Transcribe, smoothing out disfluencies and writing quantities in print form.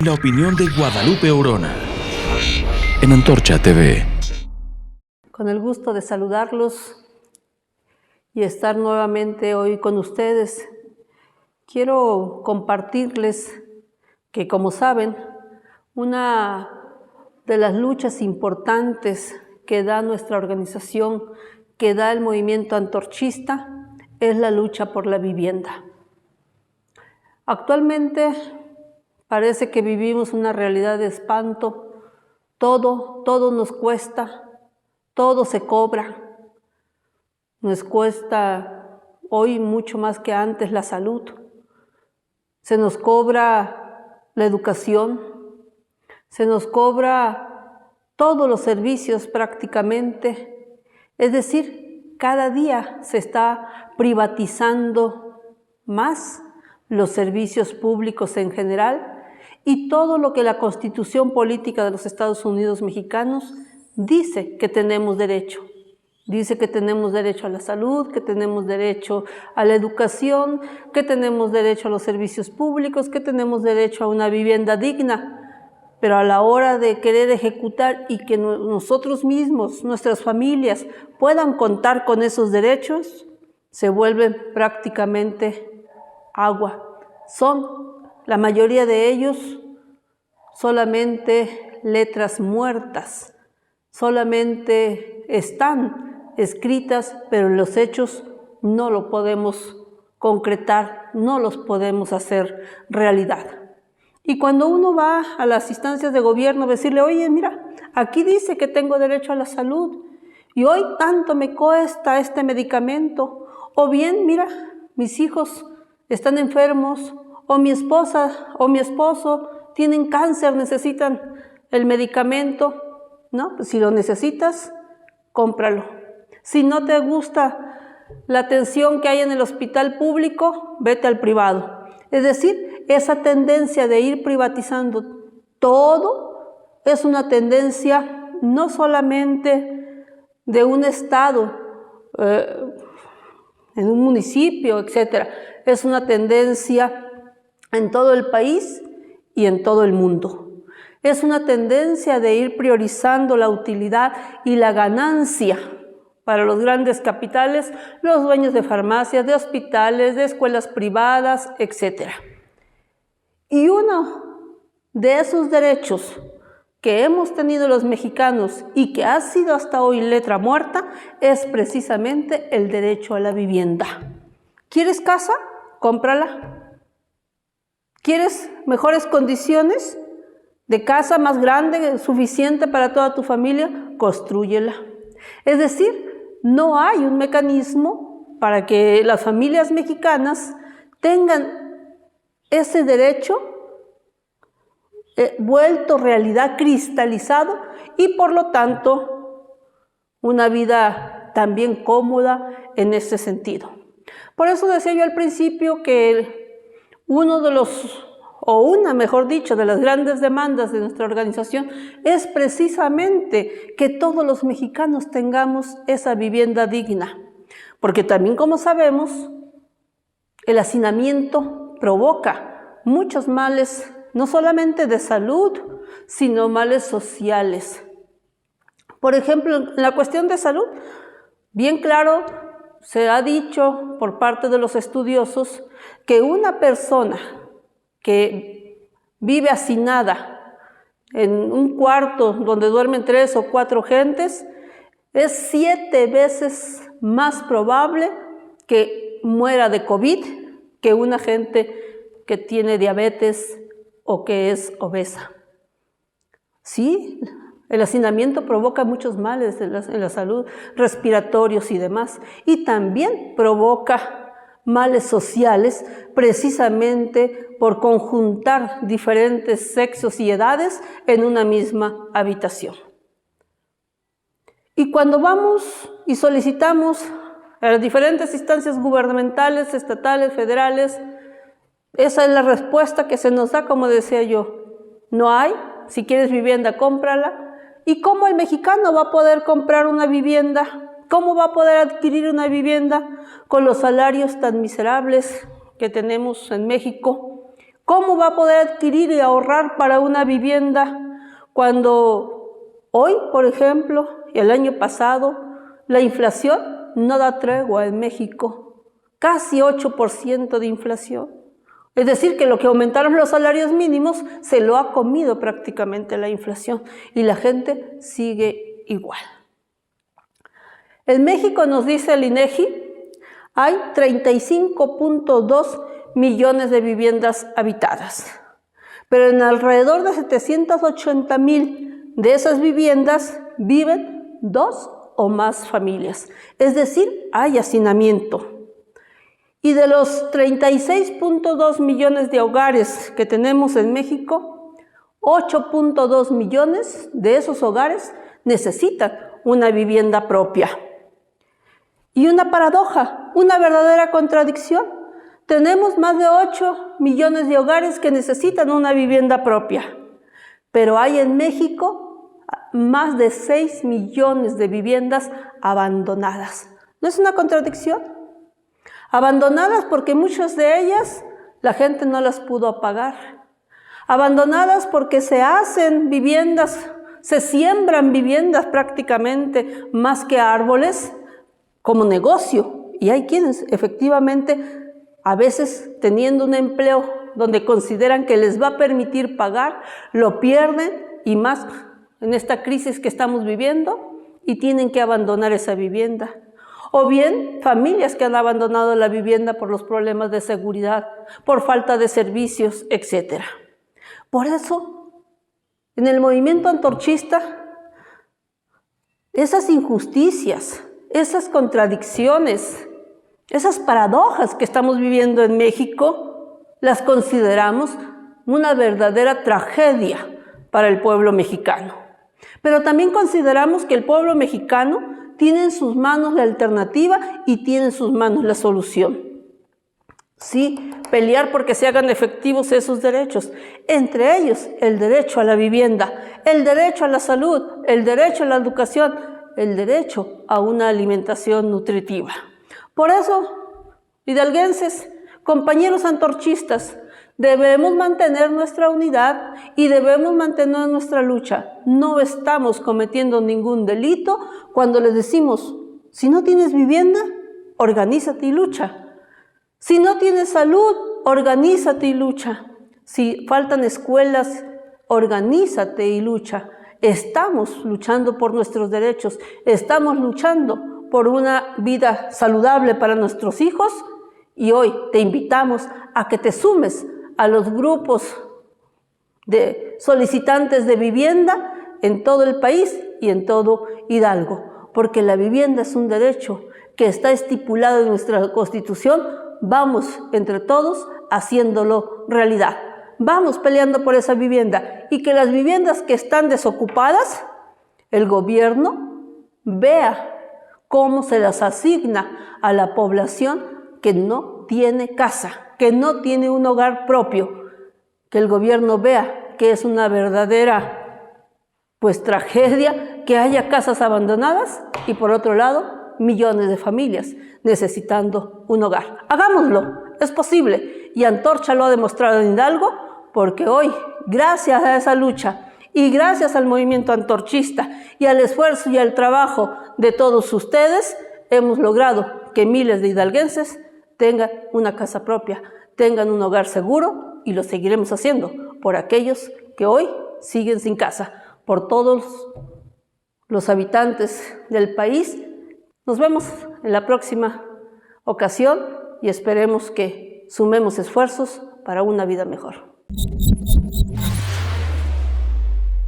La opinión de Guadalupe Orona en Antorcha TV. Con el gusto de saludarlos y estar nuevamente hoy con ustedes, quiero compartirles que, como saben, una de las luchas importantes que da nuestra organización, que da el movimiento antorchista, es la lucha por la vivienda. Actualmente parece que vivimos una realidad de espanto. Todo nos cuesta, todo se cobra. Nos cuesta hoy mucho más que antes la salud. Se nos cobra la educación, se nos cobra todos los servicios prácticamente. Es decir, cada día se está privatizando más los servicios públicos en general y todo lo que la Constitución Política de los Estados Unidos Mexicanos dice que tenemos derecho. Dice que tenemos derecho a la salud, que tenemos derecho a la educación, que tenemos derecho a los servicios públicos, que tenemos derecho a una vivienda digna. Pero a la hora de querer ejecutar y que nosotros mismos, nuestras familias, puedan contar con esos derechos, se vuelven prácticamente agua. Son, la mayoría de ellos, solamente letras muertas, solamente están escritas, pero en los hechos no lo podemos concretar, no los podemos hacer realidad. Y cuando uno va a las instancias de gobierno a decirle, oye, mira, aquí dice que tengo derecho a la salud y hoy tanto me cuesta este medicamento, o bien, mira, mis hijos están enfermos, o mi esposa o mi esposo tienen cáncer, necesitan el medicamento, ¿no? Pues si lo necesitas, cómpralo. Si no te gusta la atención que hay en el hospital público, vete al privado. Es decir, esa tendencia de ir privatizando todo es una tendencia no solamente de un estado, en un municipio, etcétera. Es una tendencia en todo el país y en todo el mundo. Es una tendencia de ir priorizando la utilidad y la ganancia para los grandes capitales, los dueños de farmacias, de hospitales, de escuelas privadas, etc. Y uno de esos derechos que hemos tenido los mexicanos y que ha sido hasta hoy letra muerta es precisamente el derecho a la vivienda. ¿Quieres casa? Cómprala. ¿Quieres mejores condiciones de casa más grande, suficiente para toda tu familia? Constrúyela. Es decir, no hay un mecanismo para que las familias mexicanas tengan ese derecho vuelto realidad, cristalizado, y por lo tanto una vida también cómoda en ese sentido. Por eso decía yo al principio que mejor dicho, de las grandes demandas de nuestra organización es precisamente que todos los mexicanos tengamos esa vivienda digna. Porque también, como sabemos, el hacinamiento provoca muchos males, no solamente de salud, sino males sociales. Por ejemplo, en la cuestión de salud, bien claro, se ha dicho por parte de los estudiosos que una persona que vive hacinada en un cuarto donde duermen 3 o 4 gentes, es 7 veces más probable que muera de COVID que una gente que tiene diabetes o que es obesa. Sí, el hacinamiento provoca muchos males en la salud, respiratorios y demás, y también provoca males sociales precisamente por conjuntar diferentes sexos y edades en una misma habitación. Y cuando vamos y solicitamos a las diferentes instancias gubernamentales, estatales, federales, esa es la respuesta que se nos da, como decía yo. No hay, si quieres vivienda, cómprala. ¿Y cómo el mexicano va a poder comprar una vivienda? ¿Cómo va a poder adquirir una vivienda con los salarios tan miserables que tenemos en México? ¿Cómo va a poder adquirir y ahorrar para una vivienda cuando hoy, por ejemplo, y el año pasado, la inflación no da tregua en México? Casi 8% de inflación. Es decir, que lo que aumentaron los salarios mínimos se lo ha comido prácticamente la inflación y la gente sigue igual. En México, nos dice el INEGI, hay 35.2 millones de viviendas habitadas, pero en alrededor de 780,000 de esas viviendas viven 2 o más familias, es decir, hay hacinamiento. Y de los 36.2 millones de hogares que tenemos en México, 8.2 millones de esos hogares necesitan una vivienda propia. Y una paradoja, una verdadera contradicción. Tenemos más de 8 millones de hogares que necesitan una vivienda propia, pero hay en México más de 6 millones de viviendas abandonadas. ¿No es una contradicción? Abandonadas porque muchas de ellas la gente no las pudo pagar. Abandonadas porque se hacen viviendas, se siembran viviendas prácticamente más que árboles como negocio. Y hay quienes efectivamente, a veces teniendo un empleo donde consideran que les va a permitir pagar, lo pierden, y más en esta crisis que estamos viviendo, y tienen que abandonar esa vivienda. O bien familias que han abandonado la vivienda por los problemas de seguridad, por falta de servicios, etc. Por eso, en el movimiento antorchista, esas injusticias, esas contradicciones, esas paradojas que estamos viviendo en México, las consideramos una verdadera tragedia para el pueblo mexicano. Pero también consideramos que el pueblo mexicano tiene en sus manos la alternativa y tiene en sus manos la solución. Sí, pelear porque se hagan efectivos esos derechos, entre ellos el derecho a la vivienda, el derecho a la salud, el derecho a la educación, el derecho a una alimentación nutritiva. Por eso, hidalguenses, compañeros antorchistas, debemos mantener nuestra unidad y debemos mantener nuestra lucha. No estamos cometiendo ningún delito cuando les decimos, si no tienes vivienda, organízate y lucha. Si no tienes salud, organízate y lucha. Si faltan escuelas, organízate y lucha. Estamos luchando por nuestros derechos, estamos luchando por una vida saludable para nuestros hijos, y hoy te invitamos a que te sumes a los grupos de solicitantes de vivienda en todo el país y en todo Hidalgo, porque la vivienda es un derecho que está estipulado en nuestra Constitución. Vamos entre todos haciéndolo realidad. Vamos peleando por esa vivienda, y que las viviendas que están desocupadas, el gobierno vea cómo se las asigna a la población que no tiene casa, que no tiene un hogar propio, que el gobierno vea que es una verdadera tragedia que haya casas abandonadas y por otro lado millones de familias necesitando un hogar. Hagámoslo, es posible, y Antorcha lo ha demostrado en Hidalgo, porque hoy, gracias a esa lucha y gracias al movimiento antorchista y al esfuerzo y al trabajo de todos ustedes, hemos logrado que miles de hidalguenses tengan una casa propia, tengan un hogar seguro, y lo seguiremos haciendo por aquellos que hoy siguen sin casa, por todos los habitantes del país. Nos vemos en la próxima ocasión y esperemos que sumemos esfuerzos para una vida mejor.